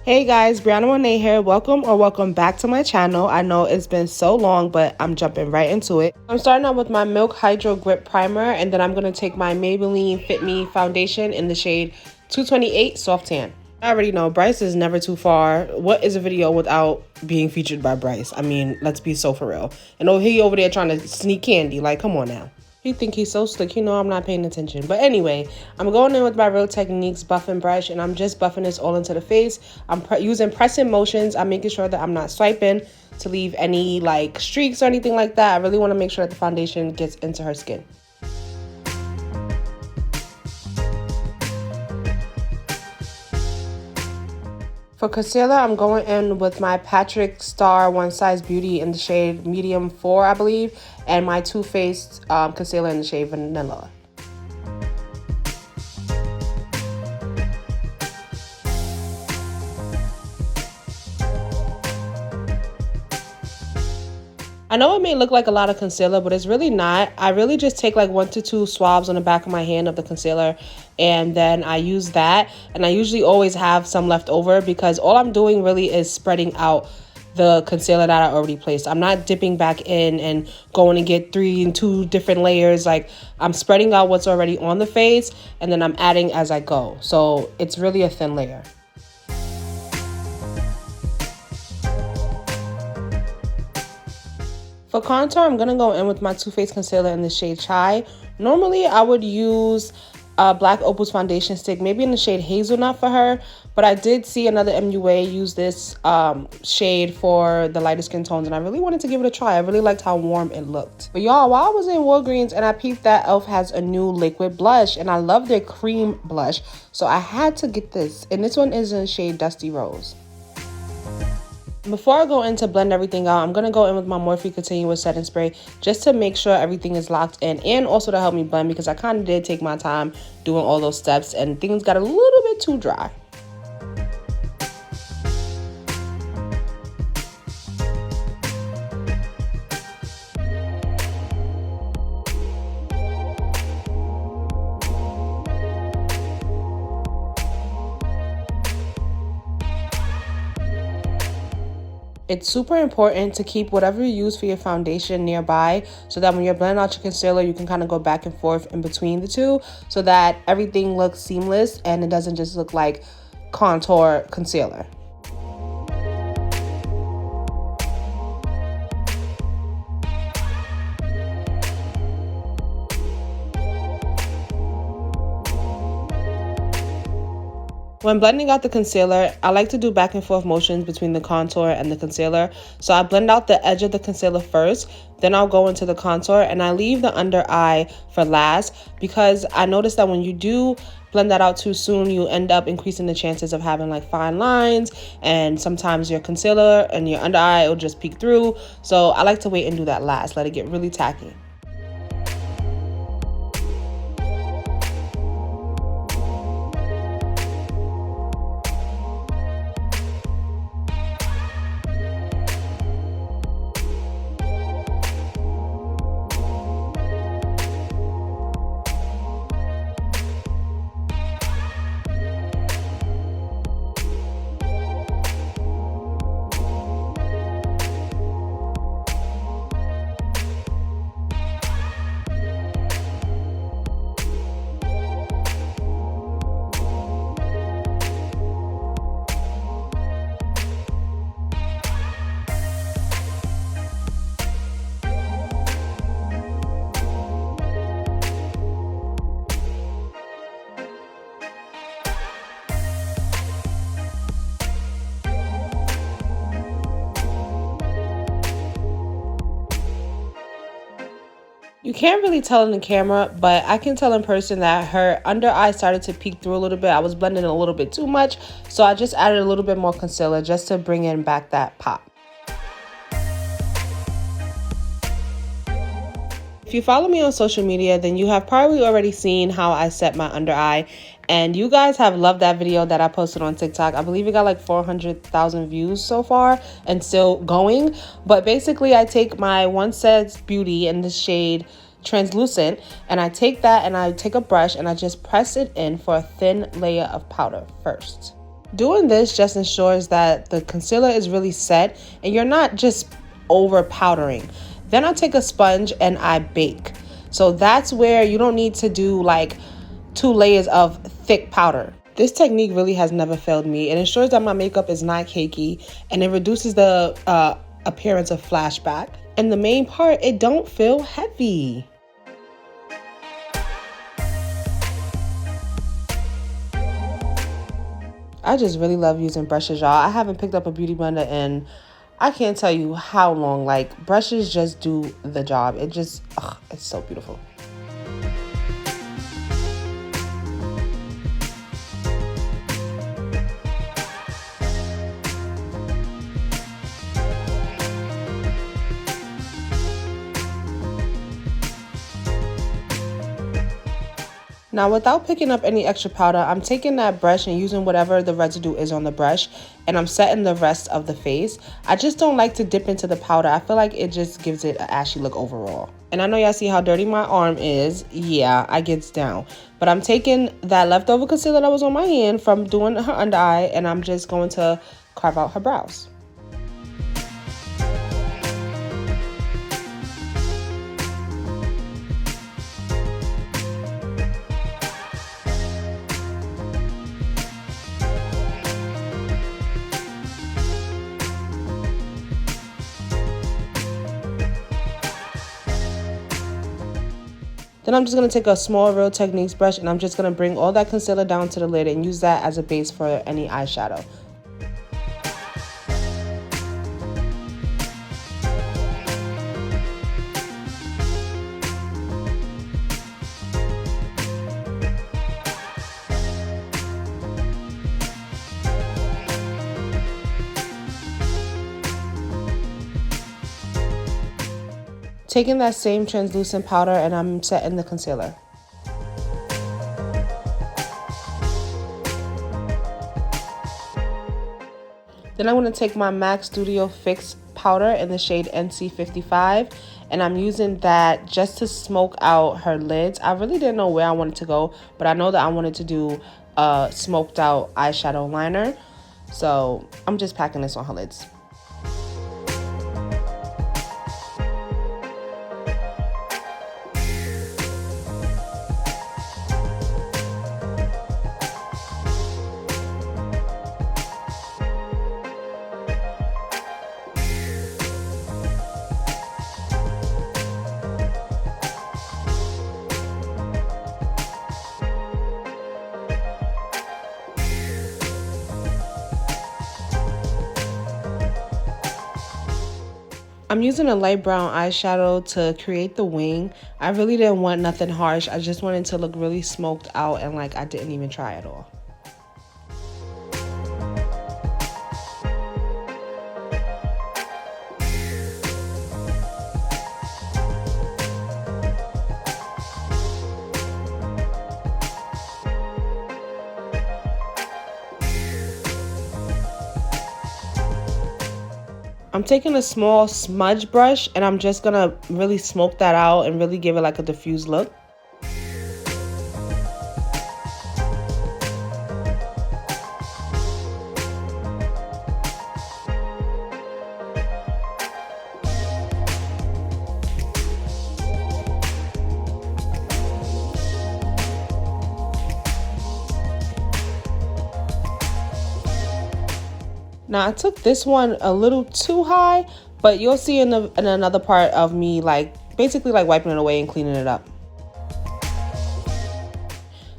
Hey guys, Brianna Monet here. Welcome back to my channel. I know it's been so long, but I'm jumping right into it. I'm starting out with my Milk Hydro Grip Primer, and then I'm going to take my Maybelline Fit Me Foundation in the shade 228 Soft Tan. I already know Bryce is never too far. What is a video without being featured by Bryce? I mean, let's be so for real. And he over there trying to sneak candy. Like, come on now. He think he's so slick. You know I'm not paying attention. But anyway, I'm going in with my Real Techniques buffing brush, and I'm just buffing this all into the face. I'm using pressing motions. I'm making sure that I'm not swiping to leave any like streaks or anything like that. I really want to make sure that the foundation gets into her skin. For concealer, I'm going in with my Patrick Star One Size Beauty in the shade Medium 4, I believe, and my Too Faced concealer in the shade Vanilla. I know it may look like a lot of concealer, but it's really not. I really just take like 1 to 2 swabs on the back of my hand of the concealer, and then I use that. And I usually always have some left over because all I'm doing really is spreading out the concealer that I already placed. I'm not dipping back in and going to get 3 and 2 different layers. Like, I'm spreading out what's already on the face, and then I'm adding as I go. So it's really a thin layer. For contour, I'm going to go in with my Too Faced concealer in the shade Chai. Normally, I would use a Black Opal's foundation stick, maybe in the shade Hazelnut for her. But I did see another MUA use this shade for the lighter skin tones, and I really wanted to give it a try. I really liked how warm it looked. But y'all, while I was in Walgreens and I peeped that e.l.f. has a new liquid blush, and I love their cream blush. So I had to get this, and this one is in the shade Dusty Rose. Before I go in to blend everything out, I'm going to go in with my Morphe Continuous Setting Spray just to make sure everything is locked in, and also to help me blend because I kind of did take my time doing all those steps and things got a little bit too dry. It's super important to keep whatever you use for your foundation nearby so that when you're blending out your concealer, you can kind of go back and forth in between the two so that everything looks seamless and it doesn't just look like contour concealer. When blending out the concealer, I like to do back and forth motions between the contour and the concealer. So I blend out the edge of the concealer first, then I'll go into the contour, and I leave the under eye for last because I noticed that when you do blend that out too soon, you end up increasing the chances of having like fine lines, and sometimes your concealer and your under eye will just peek through. So I like to wait and do that last, let it get really tacky. You can't really tell in the camera, but I can tell in person that her under eye started to peek through a little bit. I was blending a little bit too much, so I just added a little bit more concealer just to bring in back that pop. If you follow me on social media, then you have probably already seen how I set my under eye, and you guys have loved that video that I posted on TikTok. I believe it got like 400,000 views so far and still going. But basically, I take my One Size Beauty in the shade Translucent, and I take that and I take a brush and I just press it in for a thin layer of powder first. Doing this just ensures that the concealer is really set and you're not just over powdering. Then I'll take a sponge and I bake. So that's where you don't need to do like 2 layers of thick powder. This technique really has never failed me. It ensures that my makeup is not cakey and it reduces the appearance of flashback. And the main part, it don't feel heavy. I just really love using brushes, y'all. I haven't picked up a beauty blender in I can't tell you how long. Like, brushes just do the job. It just, it's so beautiful. Now, without picking up any extra powder, I'm taking that brush and using whatever the residue is on the brush, and I'm setting the rest of the face. I just don't like to dip into the powder. I feel like it just gives it an ashy look overall. And I know y'all see how dirty my arm is. Yeah, I gets down. But I'm taking that leftover concealer that was on my hand from doing her under eye, and I'm just going to carve out her brows. Then I'm just going to take a small Real Techniques brush and I'm just going to bring all that concealer down to the lid and use that as a base for any eyeshadow. Taking that same translucent powder and I'm setting the concealer. Then I'm going to take my MAC Studio Fix powder in the shade NC55 and I'm using that just to smoke out her lids. I really didn't know where I wanted to go, but I know that I wanted to do a smoked out eyeshadow liner. So I'm just packing this on her lids. I'm using a light brown eyeshadow to create the wing. I really didn't want nothing harsh. I just wanted to look really smoked out and like I didn't even try at all. I'm taking a small smudge brush and I'm just gonna really smoke that out and really give it like a diffused look. Now I took this one a little too high, but you'll see in another part of me like basically like wiping it away and cleaning it up.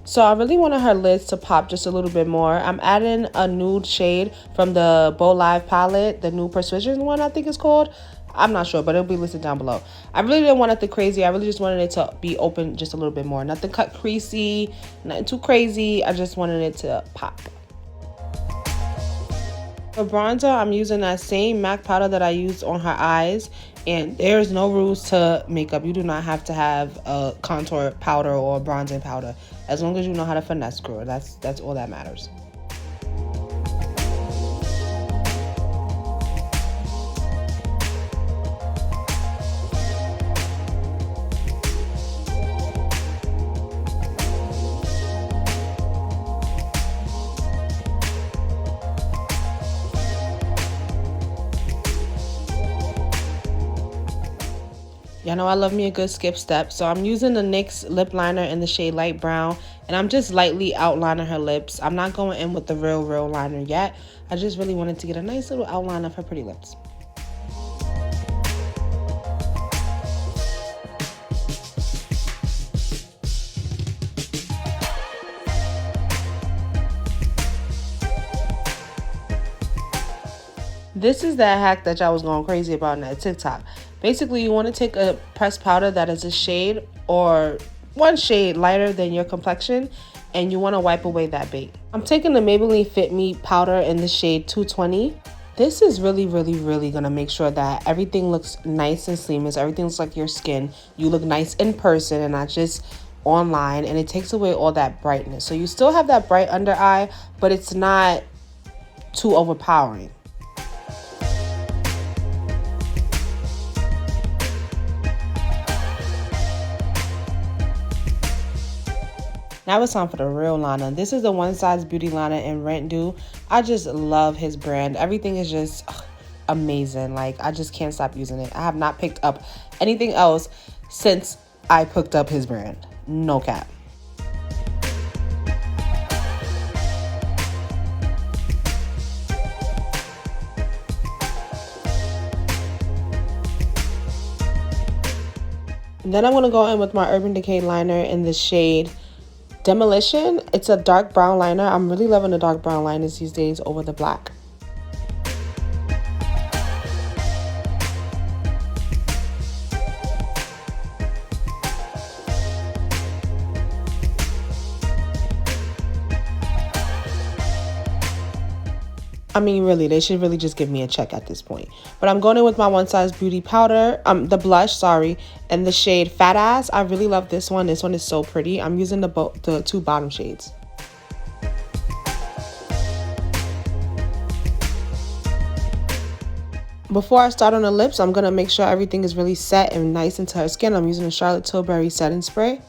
So I really wanted her lids to pop just a little bit more. I'm adding a nude shade from the Bow Live palette, the new Persuasion one I think it's called. I'm not sure, but it'll be listed down below. I really didn't want nothing crazy. I really just wanted it to be open just a little bit more. Nothing cut creasy, nothing too crazy. I just wanted it to pop. For bronzer, I'm using that same MAC powder that I used on her eyes, and there's no rules to makeup. You do not have to have a contour powder or a bronzing powder. As long as you know how to finesse, girl, that's all that matters. Y'all know I love me a good skip step. So I'm using the NYX lip liner in the shade light brown. And I'm just lightly outlining her lips. I'm not going in with the real liner yet. I just really wanted to get a nice little outline of her pretty lips. This is that hack that y'all was going crazy about in that TikTok. Basically, you want to take a pressed powder that is a shade or one shade lighter than your complexion, and you want to wipe away that bait. I'm taking the Maybelline Fit Me powder in the shade 220. This is really going to make sure that everything looks nice and seamless. Everything looks like your skin. You look nice in person and not just online, and it takes away all that brightness. So you still have that bright under eye, but it's not too overpowering. Now it's time for the real liner. This is the One Size Beauty liner in Rent Do. I just love his brand. Everything is just amazing. Like, I just can't stop using it. I have not picked up anything else since I picked up his brand. No cap. And then I'm going to go in with my Urban Decay liner in the shade Demolition. It's a dark brown liner. I'm really loving the dark brown liners these days over the black. I mean, really, they should really just give me a check at this point. But I'm going in with my One Size Beauty powder, the blush, sorry, and the shade Fat Ass. I really love this one. This one is so pretty. I'm using the two bottom shades. Before I start on the lips, I'm going to make sure everything is really set and nice into her skin. I'm using the Charlotte Tilbury setting spray.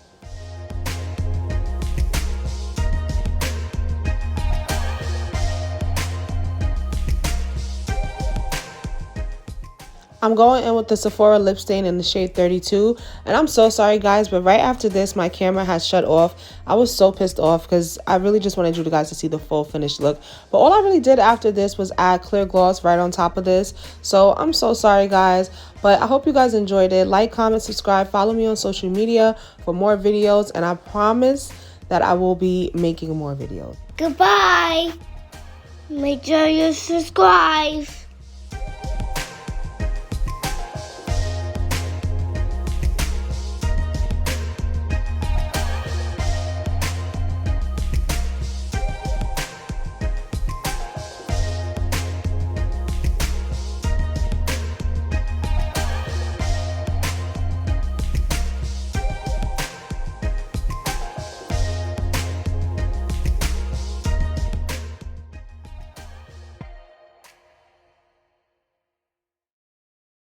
I'm going in with the Sephora lip stain in the shade 32. And I'm so sorry, guys, but right after this, my camera has shut off. I was so pissed off because I really just wanted you guys to see the full finished look. But all I really did after this was add clear gloss right on top of this. So I'm so sorry, guys. But I hope you guys enjoyed it. Like, comment, subscribe, follow me on social media for more videos. And I promise that I will be making more videos. Goodbye. Make sure you subscribe.